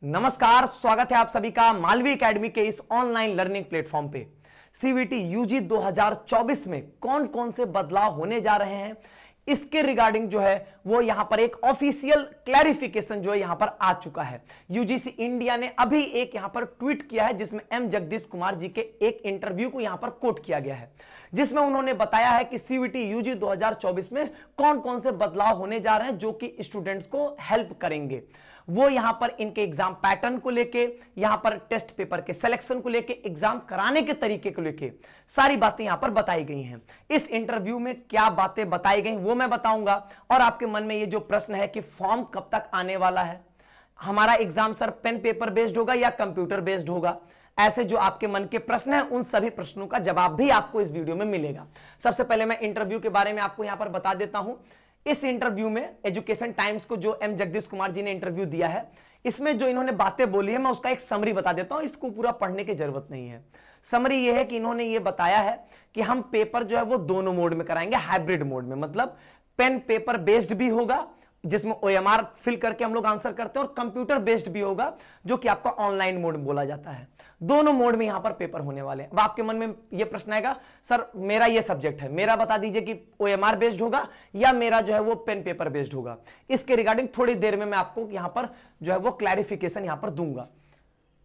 नमस्कार, स्वागत है आप सभी का मालवी एकेडमी के इस ऑनलाइन लर्निंग प्लेटफॉर्म पे। सीवीटी यूजी 2024 में कौन कौन से बदलाव होने जा रहे हैं, इसके रिगार्डिंग जो है वो यहां पर एक ऑफिशियल क्लैरिफिकेशन जो है यहां पर आ चुका है। यूजीसी इंडिया ने अभी एक यहां पर ट्वीट किया है जिसमें एम जगदीश कुमार जी के एक इंटरव्यू को यहां पर कोट किया गया है, जिसमें उन्होंने बताया है कि सीवीटी यूजी 2024 में कौन कौन से बदलाव होने जा रहे हैं जो कि स्टूडेंट्स को हेल्प करेंगे। वो यहां पर इनके एग्जाम पैटर्न को लेके, यहां पर टेस्ट पेपर के सिलेक्शन को लेके, एग्जाम कराने के तरीके को लेके सारी बातें यहां पर बताई गई हैं। इस इंटरव्यू में क्या बातें बताई गई वो मैं बताऊंगा। और आपके मन में ये जो प्रश्न है कि फॉर्म कब तक आने वाला है, हमारा exam sir pen paper based होगा या कंप्यूटर बेस्ड होगा, ऐसे जो आपके मन के प्रश्न हैं उन सभी प्रश्नों का जवाब भी आपको इस वीडियो में मिलेगा। सबसे पहले मैं इंटरव्यू के बारे में आपको यहां पर बता देता हूं। इस इंटरव्यू में एजुकेशन टाइम्स को जो एम जगदीश कुमार जी ने इंटरव्यू दिया है, इसमें जो इन्होंने बातें बोली है मैं उसका एक समरी बता देता हूं, इसको पूरा पढ़ने की जरूरत नहीं है। समरी यह है कि इन्होंने ये बताया है कि हम पेपर जो है वो दोनों मोड में कराएंगे, हाइब्रिड मोड में, मतलब पेन पेपर बेस्ड भी होगा जिसमें ओएमआर फिल करके हम लोग आंसर करते हैं, और कंप्यूटर बेस्ड भी होगा जो कि आपका ऑनलाइन मोड बोला जाता है। दोनों मोड में यहां पर पेपर होने वाले हैं। अब आपके मन में यह प्रश्न आएगा, सर मेरा यह सब्जेक्ट है, मेरा बता दीजिए कि ओएमआर बेस्ड होगा या मेरा जो है वो पेन पेपर बेस्ड होगा। इसके रिगार्डिंग थोड़ी देर में मैं आपको यहां पर जो है वो क्लैरिफिकेशन यहां पर दूंगा।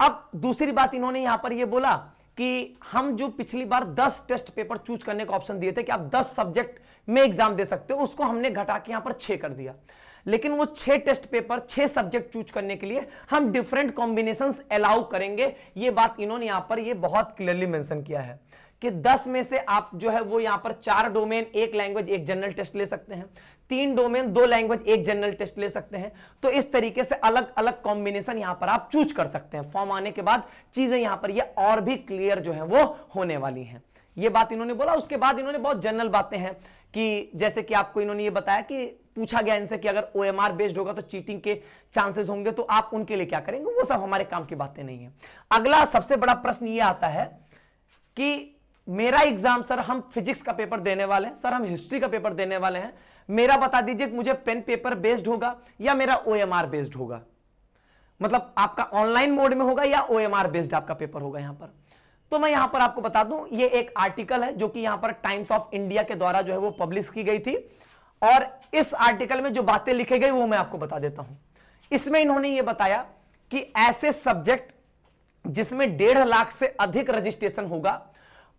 अब दूसरी बात इन्होंने यहां पर यह बोला कि हम जो पिछली बार 10 टेस्ट पेपर चूज करने का ऑप्शन दिए थे कि आप 10 सब्जेक्ट में एग्जाम दे सकते हो, उसको हमने घटा के यहां पर 6 कर दिया। लेकिन वो 6 टेस्ट पेपर 6 सब्जेक्ट चूज करने के लिए हम डिफरेंट कॉम्बिनेशंस अलाउ करेंगे। ये बात इन्होंने यहां पर ये बहुत क्लियरली मेंशन किया है कि 10 में से आप जो है वो यहां पर 4 डोमेन, 1 लैंग्वेज, 1 जनरल टेस्ट ले सकते हैं, 3 डोमेन, 2 लैंग्वेज, 1 जनरल टेस्ट ले सकते हैं। तो इस तरीके से अलग अलग कॉम्बिनेशन यहां पर आप चूज कर सकते हैं। फॉर्म आने के बाद चीजें यहां पर ये और भी क्लियर जो है वो होने वाली हैं। ये बात इन्होंने बोला। उसके बाद इन्होंने बहुत जनरल बातें हैं कि जैसे कि आपको इन्होंने ये बताया कि पूछा गया इनसे कि अगर ओएमआर बेस्ड होगा तो चीटिंग के चांसेस होंगे, तो आप उनके लिए क्या करेंगे। वो सब हमारे काम की बातें नहीं है। अगला सबसे बड़ा प्रश्न ये आता है कि मेरा एग्जाम सर हम फिजिक्स का पेपर देने वाले हैं, सर हम हिस्ट्री का पेपर देने वाले हैं, मेरा बता दीजिए कि मुझे पेन पेपर बेस्ड होगा या मेरा ओएमआर बेस्ड होगा, मतलब आपका ऑनलाइन मोड में होगा या ओएमआर बेस्ड आपका पेपर होगा। यहां पर तो मैं यहां पर आपको बता दूं, ये एक आर्टिकल है जो कि यहां पर टाइम्स ऑफ इंडिया के द्वारा जो है वो पब्लिश की गई थी, और इस आर्टिकल में जो बातें लिखी गई वो मैं आपको बता देता हूं। इसमें इन्होंने ये बताया कि ऐसे सब्जेक्ट जिसमें 1.5 लाख से अधिक रजिस्ट्रेशन होगा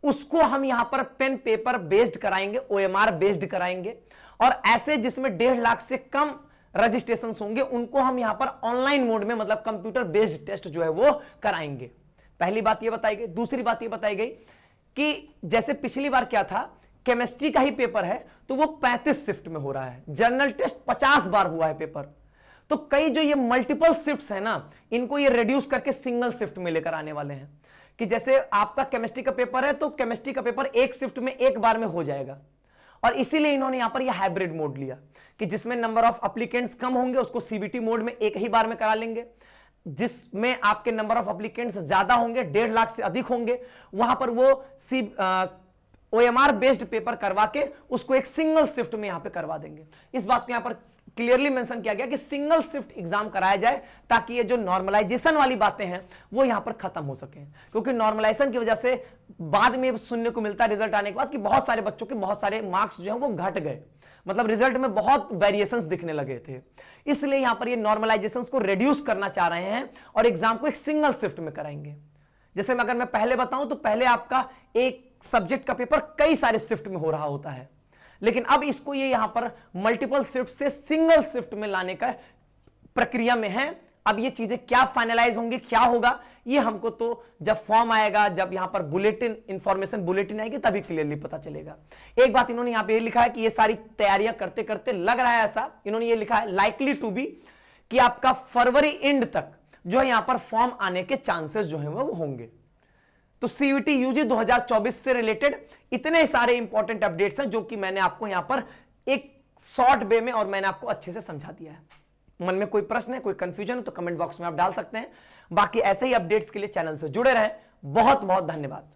उसको हम यहां पर पेन पेपर बेस्ड कराएंगे, ओएमआर बेस्ड कराएंगे, और ऐसे जिसमें 1.5 लाख से कम रजिस्ट्रेशन होंगे उनको हम यहां पर ऑनलाइन मोड में, मतलब कंप्यूटर बेस्ड टेस्ट जो है वो कराएंगे। पहली बात ये बताई गई। दूसरी बात ये बताई गई कि जैसे पिछली बार क्या था, केमिस्ट्री का ही पेपर है तो वो 35 शिफ्ट में हो रहा है, जनरल टेस्ट 50 बार हुआ है पेपर, तो कई जो ये मल्टीपल शिफ्ट्स है ना, इनको ये रिड्यूस करके सिंगल शिफ्ट में लेकर आने वाले हैं। कि जैसे आपका केमिस्ट्री का पेपर है तो केमिस्ट्री का पेपर एक शिफ्ट में एक बार में हो जाएगा, और इसीलिए इन्होंने यहां पर यह हाइब्रिड मोड लिया कि जिसमें नंबर ऑफ एप्लीकेंट्स कम होंगे उसको सीबीटी मोड में एक ही बार में करा लेंगे, जिसमें आपके नंबर ऑफ एप्लीकेंट्स ज्यादा होंगे, 1.5 लाख से अधिक होंगे, वहां पर वो ओएमआर बेस्ड पेपर करवा के उसको एक सिंगल शिफ्ट में यहां पे करवा देंगे। इस बात को यहां पर क्लियरली मेंशन किया गया कि सिंगल शिफ्ट एग्जाम कराया जाए ताकि ये जो नॉर्मलाइजेशन वाली बातें हैं वो यहां पर खत्म हो सके, क्योंकि नॉर्मलाइजेशन की वजह से बाद में सुनने को मिलता है रिजल्ट आने के बाद कि बहुत सारे बच्चों के बहुत सारे मार्क्स जो है वो घट गए, मतलब रिजल्ट में बहुत वेरिएशंस दिखने लगे थे। इसलिए यहां पर ये नॉर्मलाइजेशंस को रिड्यूस करना चाह रहे हैं और एग्जाम को एक सिंगल शिफ्ट में कराएंगे। जैसे अगर मैं पहले बताऊं तो पहले आपका एक सब्जेक्ट का पेपर कई सारे शिफ्ट में हो रहा होता है, लेकिन अब इसको ये यहां पर मल्टीपल शिफ्ट से सिंगल शिफ्ट में लाने का प्रक्रिया में है। अब ये चीजें क्या फाइनलाइज होंगी, क्या होगा, ये हमको तो जब फॉर्म आएगा, जब यहां पर बुलेटिन इंफॉर्मेशन बुलेटिन आएगी तभी क्लियरली पता चलेगा। एक बात इन्होंने यहां पे ये लिखा है कि ये सारी तैयारियां करते करते लग रहा है ऐसा, इन्होंने ये लिखा है लाइकली टू बी कि आपका फरवरी एंड तक जो है यहां पर फॉर्म आने के चांसेस जो है वो होंगे। तो सीवीटी यूजी 2024 से रिलेटेड इतने सारे इंपॉर्टेंट अपडेट्स हैं जो कि मैंने आपको यहां पर एक शॉर्ट वे में और मैंने आपको अच्छे से समझा दिया है। मन में कोई प्रश्न है, कोई कंफ्यूजन है तो कमेंट बॉक्स में आप डाल सकते हैं। बाकी ऐसे ही अपडेट्स के लिए चैनल से जुड़े रहें। बहुत बहुत धन्यवाद।